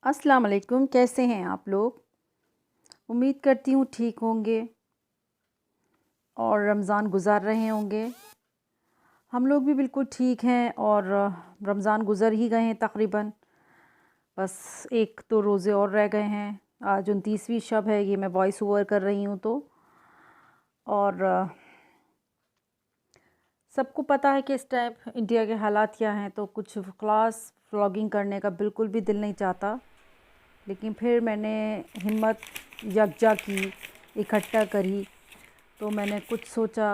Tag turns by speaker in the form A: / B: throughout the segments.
A: अस्सलाम वालेकुम। कैसे हैं आप लोग? उम्मीद करती हूँ ठीक होंगे और रमज़ान गुज़ार रहे होंगे। हम लोग भी बिल्कुल ठीक हैं और रमज़ान गुज़र ही गए हैं तकरीबन। बस एक तो रोज़े और रह गए हैं। आज 29वीं शब है, ये मैं वॉइस ओवर कर रही हूँ तो। और सबको पता है कि इस टाइम इंडिया के हालात क्या हैं, तो कुछ ख़ास व्लॉगिंग करने का बिल्कुल भी दिल नहीं चाहता। लेकिन फिर मैंने हिम्मत यकजा की, इकट्ठा करी, तो मैंने कुछ सोचा।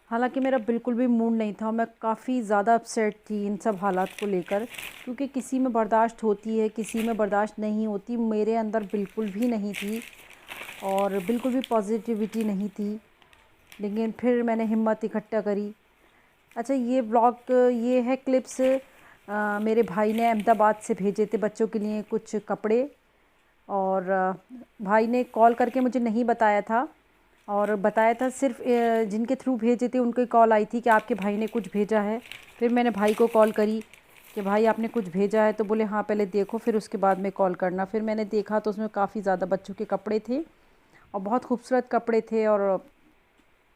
A: हालांकि मेरा बिल्कुल भी मूड नहीं था और मैं काफ़ी ज़्यादा अपसेट थी इन सब हालात को लेकर, क्योंकि किसी में बर्दाश्त होती है, किसी में बर्दाश्त नहीं होती। मेरे अंदर बिल्कुल भी नहीं थी और बिल्कुल भी पॉजिटिविटी नहीं थी। लेकिन फिर मैंने हिम्मत इकट्ठा करी। अच्छा, ये व्लॉग, ये है क्लिप्स, मेरे भाई ने अहमदाबाद से भेजे थे बच्चों के लिए कुछ कपड़े। और भाई ने कॉल करके मुझे नहीं बताया था, और बताया था सिर्फ जिनके थ्रू भेजे थे उनकी कॉल आई थी कि आपके भाई ने कुछ भेजा है। फिर मैंने भाई को कॉल करी कि भाई आपने कुछ भेजा है, तो बोले हाँ पहले देखो फिर उसके बाद में कॉल करना। फिर मैंने देखा तो उसमें काफ़ी ज़्यादा बच्चों के कपड़े थे और बहुत खूबसूरत कपड़े थे, और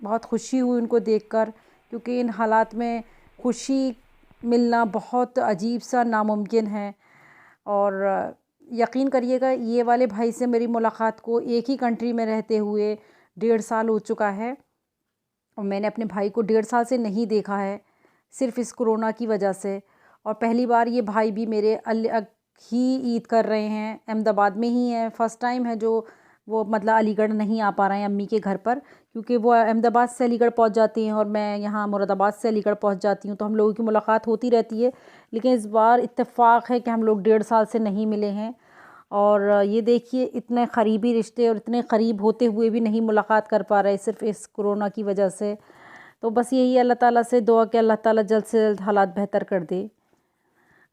A: बहुत खुशी हुई उनको देखकर, क्योंकि इन हालात में खुशी मिलना बहुत अजीब सा नामुमकिन है। और यकीन करिएगा, ये वाले भाई से मेरी मुलाकात को एक ही कंट्री में रहते हुए 1.5 साल हो चुका है, और मैंने अपने भाई को 1.5 साल से नहीं देखा है, सिर्फ़ इस कोरोना की वजह से। और पहली बार ये भाई भी मेरे अलग ही ईद कर रहे हैं, अहमदाबाद में ही है। फ़र्स्ट टाइम है जो वो मतलब अलीगढ़ नहीं आ पा रहे हैं अम्मी के घर पर, क्योंकि वो अहमदाबाद से अलीगढ़ पहुंच जाती हैं और मैं यहाँ मुरादाबाद से अलीगढ़ पहुंच जाती हूँ, तो हम लोगों की मुलाकात होती रहती है। लेकिन इस बार इत्तेफाक है कि हम लोग 1.5 साल से नहीं मिले हैं। और ये देखिए, इतने क़रीबी रिश्ते और इतने क़रीब होते हुए भी नहीं मुलाकात कर पा रहे, सिर्फ़ इस कोरोना की वजह से। तो बस यही अल्लाह ताला से दुआ कि अल्लाह ताला जल्द से जल्द हालात बेहतर कर दे।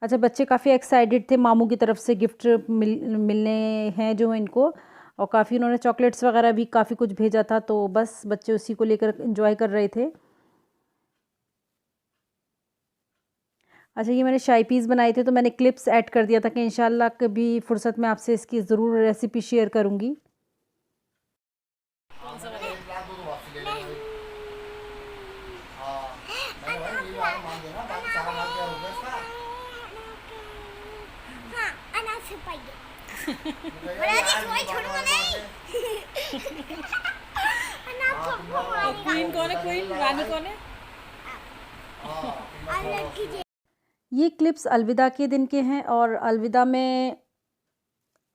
A: अच्छा, बच्चे काफ़ी एक्साइटेड थे, मामू की तरफ से गिफ्ट मिलने हैं जो इनको, और काफ़ी उन्होंने चॉकलेट्स वगैरह भी काफ़ी कुछ भेजा था, तो बस बच्चे उसी को लेकर एंजॉय कर रहे थे। अच्छा, ये मैंने शाही पीस बनाए थे, तो मैंने क्लिप्स ऐड कर दिया था कि इंशाल्लाह कभी फ़ुर्सत में आपसे इसकी ज़रूर रेसिपी शेयर करूँगी।
B: कौन सा वाला? मैंने भाई ये वाला मान देना, बाकी सारा माल तैयार हो गया इसका। हाँ, अनाज छुपाइए। बड़ा जी कोई छोड़ूंगा नहीं। अनाज सबको
C: और
B: मारेगा।
C: क्वीन कौन है? क्वीन रानी कौन है?
B: और लड़की जी।
A: ये क्लिप्स अलविदा के दिन के हैं, और अलविदा में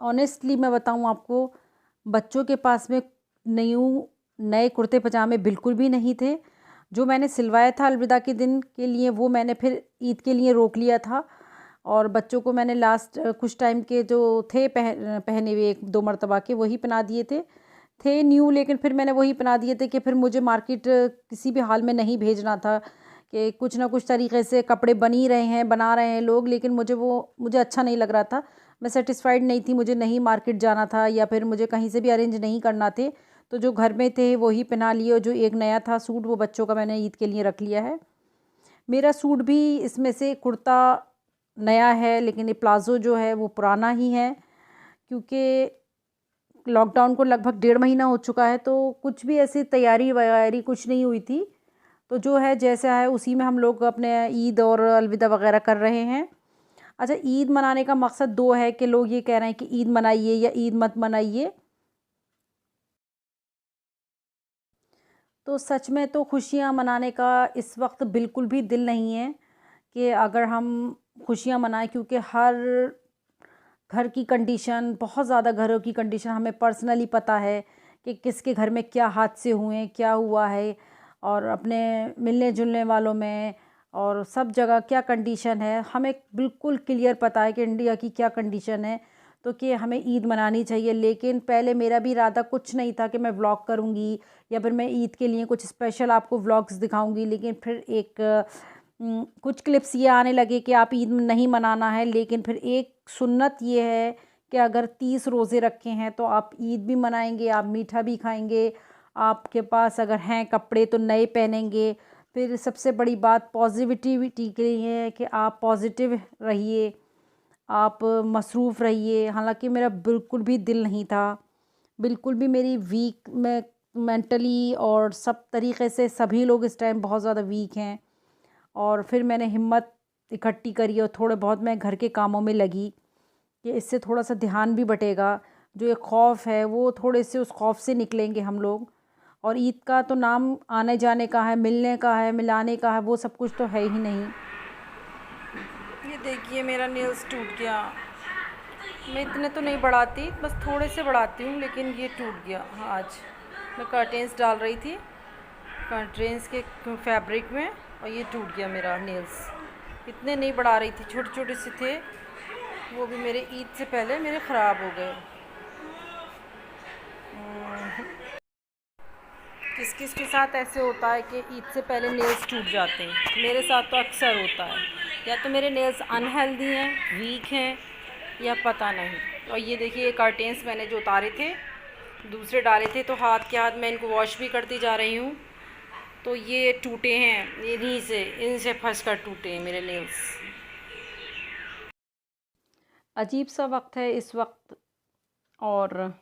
A: ऑनेस्टली मैं बताऊँ आपको, बच्चों के पास में नए कुर्ते पजामे बिल्कुल भी नहीं थे। जो मैंने सिलवाया था अलविदा के दिन के लिए, वो मैंने फिर ईद के लिए रोक लिया था, और बच्चों को मैंने लास्ट कुछ टाइम के जो थे पहने हुए 1-2 मरतबा के, वही पहना दिए थे न्यू। लेकिन फिर मैंने वही पहना दिए थे कि फिर मुझे मार्केट किसी भी हाल में नहीं भेजना था, कि कुछ ना कुछ तरीके से कपड़े बना रहे हैं लोग, लेकिन मुझे अच्छा नहीं लग रहा था। मैं सेटिस्फाइड नहीं थी, मुझे नहीं मार्केट जाना था, या फिर मुझे कहीं से भी अरेंज नहीं करना थे। तो जो घर में थे वही पहना लिए, और जो एक नया था सूट, वो बच्चों का मैंने ईद के लिए रख लिया है। मेरा सूट भी इसमें से कुर्ता नया है, लेकिन ये प्लाज़ो जो है वो पुराना ही है, क्योंकि लॉकडाउन को लगभग 1.5 महीना हो चुका है, तो कुछ भी ऐसी तैयारी वगैरह कुछ नहीं हुई थी। तो जो है जैसा है उसी में हम लोग अपने ईद और अलविदा वगैरह कर रहे हैं। अच्छा, ईद मनाने का मकसद 2 है, कि लोग ये कह रहे हैं कि ईद मनाइए या ईद मत मनाइए। तो सच में तो खुशियाँ मनाने का इस वक्त बिल्कुल भी दिल नहीं है कि अगर हम खुशियाँ मनाएं, क्योंकि हर घर की कंडीशन, बहुत ज़्यादा घरों की कंडीशन हमें पर्सनली पता है कि किसके घर में क्या हादसे हुए हैं, क्या हुआ है, और अपने मिलने जुलने वालों में और सब जगह क्या कंडीशन है, हमें बिल्कुल क्लियर पता है कि इंडिया की क्या कंडीशन है। तो कि हमें ईद मनानी चाहिए। लेकिन पहले मेरा भी इरादा कुछ नहीं था कि मैं व्लॉग करूँगी या फिर मैं ईद के लिए कुछ स्पेशल आपको व्लॉग्स दिखाऊंगी। लेकिन फिर कुछ क्लिप्स ये आने लगे कि आप ईद नहीं मनाना है, लेकिन फिर एक सुन्नत ये है कि अगर 30 रोज़े रखे हैं तो आप ईद भी मनाएंगे, आप मीठा भी खाएंगे, आपके पास अगर हैं कपड़े तो नए पहनेंगे। फिर सबसे बड़ी बात पॉजिटिविटी के लिए है कि आप पॉजिटिव रहिए, आप मसरूफ़ रहिए। हालांकि मेरा बिल्कुल भी दिल नहीं था, बिल्कुल भी मेरी वीक मैं मेंटली और सब तरीक़े से सभी लोग इस टाइम बहुत ज़्यादा वीक हैं। और फिर मैंने हिम्मत इकट्ठी करी और थोड़े बहुत मैं घर के कामों में लगी कि इससे थोड़ा सा ध्यान भी बटेगा। जो ये खौफ़ है वो थोड़े से उस खौफ़ से निकलेंगे हम लोग। और ईद का तो नाम आने जाने का है, मिलने का है, मिलाने का है, वो सब कुछ तो है ही नहीं। ये देखिए मेरा नेल्स टूट गया। मैं इतने तो नहीं बढ़ाती, बस थोड़े से बढ़ाती हूँ, लेकिन ये टूट गया। हाँ, आज मैं कर्टेंस डाल रही थी कर्टेंस के फैब्रिक में और ये टूट गया मेरा नेल्स। इतने नहीं बढ़ा रही थी, छोटे छोटे से थे, वो भी मेरे ईद से पहले मेरे ख़राब हो गए। किस किस के साथ ऐसे होता है कि ईद से पहले नेल्स टूट जाते हैं? मेरे साथ तो अक्सर होता है। या तो मेरे नेल्स अनहेल्दी हैं, वीक हैं, या पता नहीं। और ये देखिए, ये कर्टेंस मैंने जो उतारे थे, दूसरे डाले थे, तो हाथ के हाथ मैं इनको वॉश भी करती जा रही हूँ, तो ये टूटे हैं, इनसे फंस कर टूटे हैं मेरे नेल्स। अजीब सा वक्त है इस वक्त, और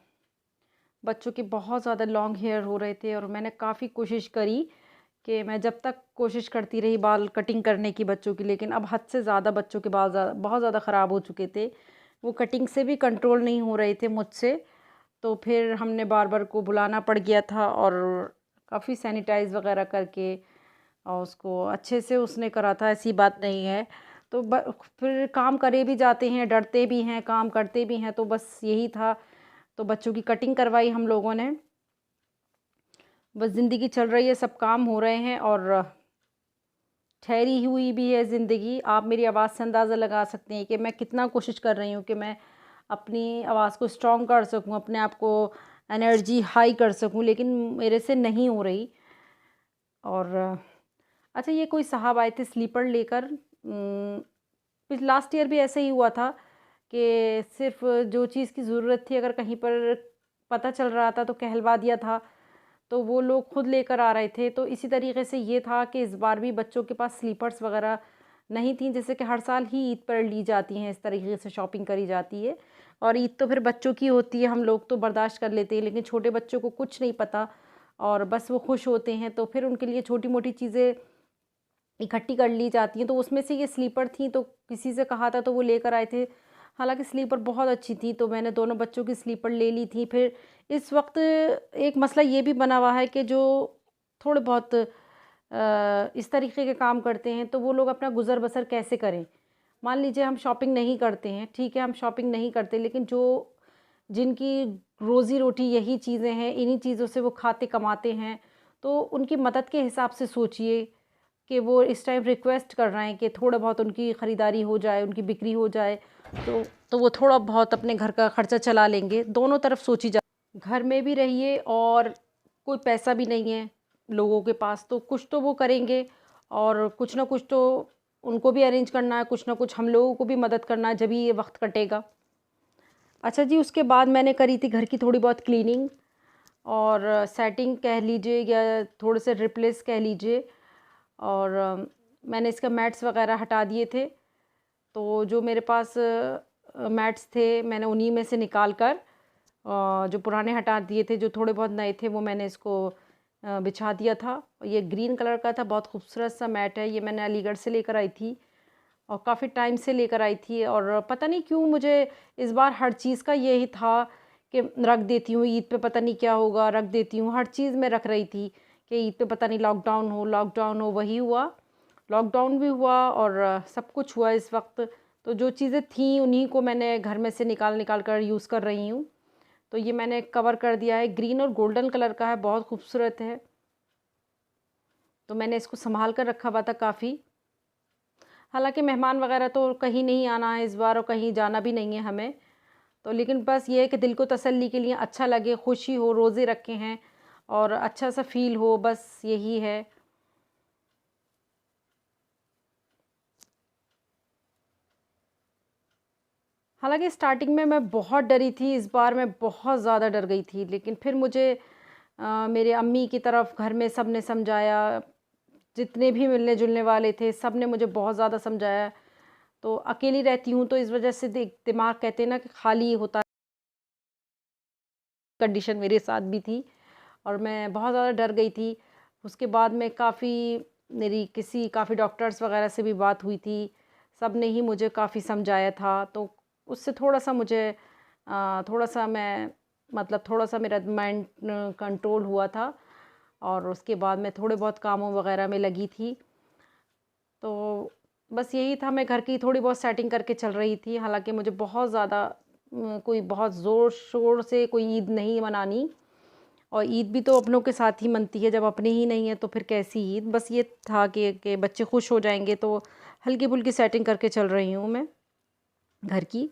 A: बच्चों के बहुत ज़्यादा लॉन्ग हेयर हो रहे थे, और मैंने काफ़ी कोशिश करी कि मैं जब तक कोशिश करती रही बाल कटिंग करने की बच्चों की, लेकिन अब हद से ज़्यादा बच्चों के बाल बहुत ज़्यादा ख़राब हो चुके थे। वो कटिंग से भी कंट्रोल नहीं हो रहे थे मुझसे, तो फिर हमने बार बार को बुलाना पड़ गया था, और काफ़ी सैनिटाइज़ वगैरह करके और उसको अच्छे से उसने करा था, ऐसी बात नहीं है। तो फिर काम करे भी जाते हैं, डरते भी हैं, काम करते भी हैं, तो बस यही था। तो बच्चों की कटिंग करवाई हम लोगों ने। बस ज़िंदगी चल रही है, सब काम हो रहे हैं, और ठहरी हुई भी है ज़िंदगी। आप मेरी आवाज़ से अंदाज़ा लगा सकते हैं कि मैं कितना कोशिश कर रही हूँ कि मैं अपनी आवाज़ को स्ट्रॉन्ग कर सकूँ, अपने आप को एनर्जी हाई कर सकूँ, लेकिन मेरे से नहीं हो रही। और अच्छा, ये कोई साहब आए थे स्लीपर लेकर। लास्ट ईयर भी ऐसे ही हुआ था कि सिर्फ जो चीज़ की ज़रूरत थी, अगर कहीं पर पता चल रहा था तो कहलवा दिया था, तो वो लोग खुद लेकर आ रहे थे। तो इसी तरीके से ये था कि इस बार भी बच्चों के पास स्लीपर्स वगैरह नहीं थी, जैसे कि हर साल ही ईद पर ली जाती हैं, इस तरीके से शॉपिंग करी जाती है। और ईद तो फिर बच्चों की होती है, हम लोग तो बर्दाश्त कर लेते हैं, लेकिन छोटे बच्चों को कुछ नहीं पता, और बस वो खुश होते हैं, तो फिर उनके लिए छोटी मोटी चीज़ें इकट्ठी कर ली जाती हैं। तो उसमें से ये स्लीपर थी, तो किसी से कहा था तो वो लेकर आए थे। हालांकि स्लीपर बहुत अच्छी थी, तो मैंने दोनों बच्चों की स्लीपर ले ली थी। फिर इस वक्त एक मसला ये भी बना हुआ है कि जो थोड़े बहुत इस तरीके के काम करते हैं, तो वो लोग अपना गुज़र बसर कैसे करें। मान लीजिए हम शॉपिंग नहीं करते हैं, ठीक है, हम शॉपिंग नहीं करते, लेकिन जो जिनकी रोज़ी रोटी यही चीज़ें हैं, इन्हीं चीज़ों से वो खाते कमाते हैं, तो उनकी मदद के हिसाब से सोचिए कि वो इस टाइम रिक्वेस्ट कर रहे हैं कि थोड़ा बहुत उनकी ख़रीदारी हो जाए, उनकी बिक्री हो जाए, तो वो थोड़ा बहुत अपने घर का ख़र्चा चला लेंगे। दोनों तरफ सोची जा, घर में भी रहिए और कोई पैसा भी नहीं है लोगों के पास, तो कुछ तो वो करेंगे, और कुछ ना कुछ तो उनको भी अरेंज करना है, कुछ ना कुछ हम लोगों को भी मदद करना है, जब ये वक्त कटेगा। अच्छा जी, उसके बाद मैंने करी थी घर की थोड़ी बहुत क्लीनिंग और सेटिंग कह लीजिए, या थोड़े से रिप्लेस कह लीजिए। और मैंने इसका मैट्स वगैरह हटा दिए थे, तो जो मेरे पास मैट्स थे मैंने उन्हीं में से निकाल कर जो पुराने हटा दिए थे, जो थोड़े बहुत नए थे वो मैंने इसको बिछा दिया था। ये ग्रीन कलर का था, बहुत खूबसूरत सा मैट है, ये मैंने अलीगढ़ से लेकर आई थी और काफ़ी टाइम से लेकर आई थी। और पता नहीं क्यों मुझे इस बार हर चीज़ का यही था कि रख देती हूँ, ईद पे पता नहीं क्या होगा, रख देती हूँ। हर चीज़ में रख रही थी कि ईद पे पता नहीं लॉकडाउन हो। वही हुआ, लॉकडाउन भी हुआ और सब कुछ हुआ इस वक्त। तो जो चीज़ें थीं उन्हीं को मैंने घर में से निकाल कर यूज़ कर रही हूँ। तो ये मैंने कवर कर दिया है, ग्रीन और गोल्डन कलर का है, बहुत खूबसूरत है। तो मैंने इसको संभाल कर रखा हुआ था काफ़ी। हालांकि मेहमान वगैरह तो कहीं नहीं आना है इस बार और कहीं जाना भी नहीं है हमें, तो लेकिन बस ये है कि दिल को तसल्ली के लिए अच्छा लगे, खुशी हो, रोज़े रखे हैं और अच्छा सा फील हो, बस यही है। हालांकि स्टार्टिंग में मैं बहुत डरी थी, इस बार मैं बहुत ज़्यादा डर गई थी, लेकिन फिर मुझे मेरे अम्मी की तरफ घर में सब ने समझाया, जितने भी मिलने जुलने वाले थे सब ने मुझे बहुत ज़्यादा समझाया। तो अकेली रहती हूँ तो इस वजह से दिमाग कहते हैं ना कि खाली होता है। कंडीशन मेरे साथ भी थी और मैं बहुत ज़्यादा डर गई थी। उसके बाद में मेरी काफ़ी डॉक्टर्स वगैरह से भी बात हुई थी। सब ने ही मुझे काफ़ी समझाया था, तो उससे थोड़ा-सा मुझे थोड़ा-सा मैं मतलब थोड़ा-सा मेरा माइंड कंट्रोल हुआ था और उसके बाद मैं थोड़े बहुत कामों वगैरह में लगी थी। तो बस यही था, मैं घर की थोड़ी बहुत सेटिंग करके चल रही थी। हालाँकि मुझे बहुत ज़्यादा कोई बहुत ज़ोर-शोर से कोई ईद नहीं मनानी, और ईद भी तो अपनों के साथ ही मनती है, जब अपने ही नहीं है तो फिर कैसी ईद। बस ये था कि बच्चे खुश हो जाएँगे, तो हल्की-फुल्की सेटिंग करके चल रही हूँ मैं घर की।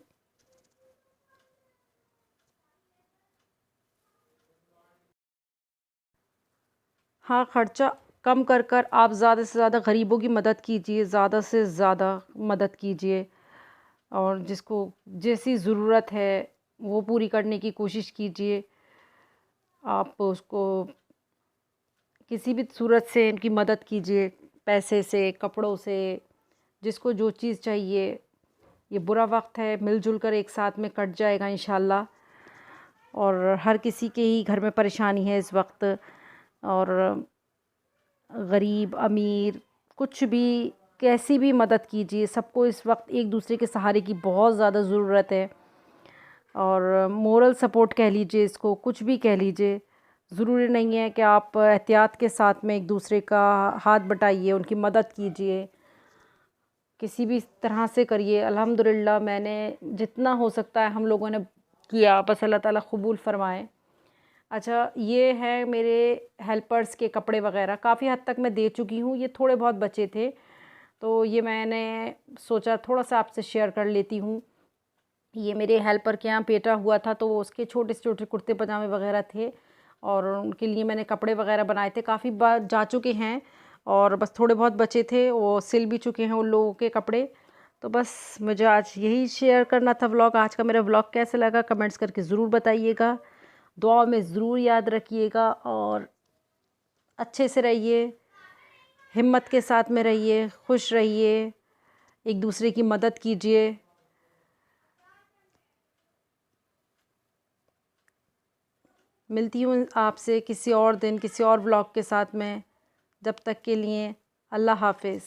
A: हाँ, खर्चा कम कर आप ज़्यादा से ज़्यादा गरीबों की मदद कीजिए, ज़्यादा से ज़्यादा मदद कीजिए, और जिसको जैसी ज़रूरत है वो पूरी करने की कोशिश कीजिए। आप उसको किसी भी सूरत से उनकी मदद कीजिए, पैसे से, कपड़ों से, जिसको जो चीज़ चाहिए। ये बुरा वक्त है, मिलजुल कर एक साथ में कट जाएगा इंशाल्लाह। और हर किसी के ही घर में परेशानी है इस वक्त, और गरीब अमीर कुछ भी, कैसी भी मदद कीजिए। सबको इस वक्त एक दूसरे के सहारे की बहुत ज़्यादा ज़रूरत है, और मोरल सपोर्ट कह लीजिए इसको, कुछ भी कह लीजिए। ज़रूरी नहीं है कि आप एहतियात के साथ में एक दूसरे का हाथ बटाइए, उनकी मदद कीजिए, किसी भी तरह से करिए। अल्हम्दुलिल्लाह मैंने जितना हो सकता है हम लोगों ने किया, बस अल्लाह ताला कबूल फ़रमाए। अच्छा, ये है मेरे हेल्पर्स के कपड़े वग़ैरह, काफ़ी हद तक मैं दे चुकी हूँ, ये थोड़े बहुत बचे थे, तो ये मैंने सोचा थोड़ा-सा आपसे शेयर कर लेती हूँ। ये मेरे हेल्पर के यहाँ पेटा हुआ था, तो उसके छोटे से छोटे कुर्ते पजामे वग़ैरह थे, और उनके लिए मैंने कपड़े वग़ैरह बनाए थे। काफ़ी बार जा चुके हैं और बस थोड़े बहुत बचे थे, वो सिल भी चुके हैं उन लोगों के कपड़े। तो बस मुझे आज यही शेयर करना था व्लॉग। आज का मेरा व्लॉग कैसा लगा कमेंट्स करके ज़रूर बताइएगा। दुआ में ज़रूर याद रखिएगा, और अच्छे से रहिए, हिम्मत के साथ में रहिए, खुश रहिए, एक दूसरे की मदद कीजिए। मिलती हूँ आपसे किसी और दिन किसी और व्लॉग के साथ में। जब तक के लिए अल्लाह हाफ़िज़।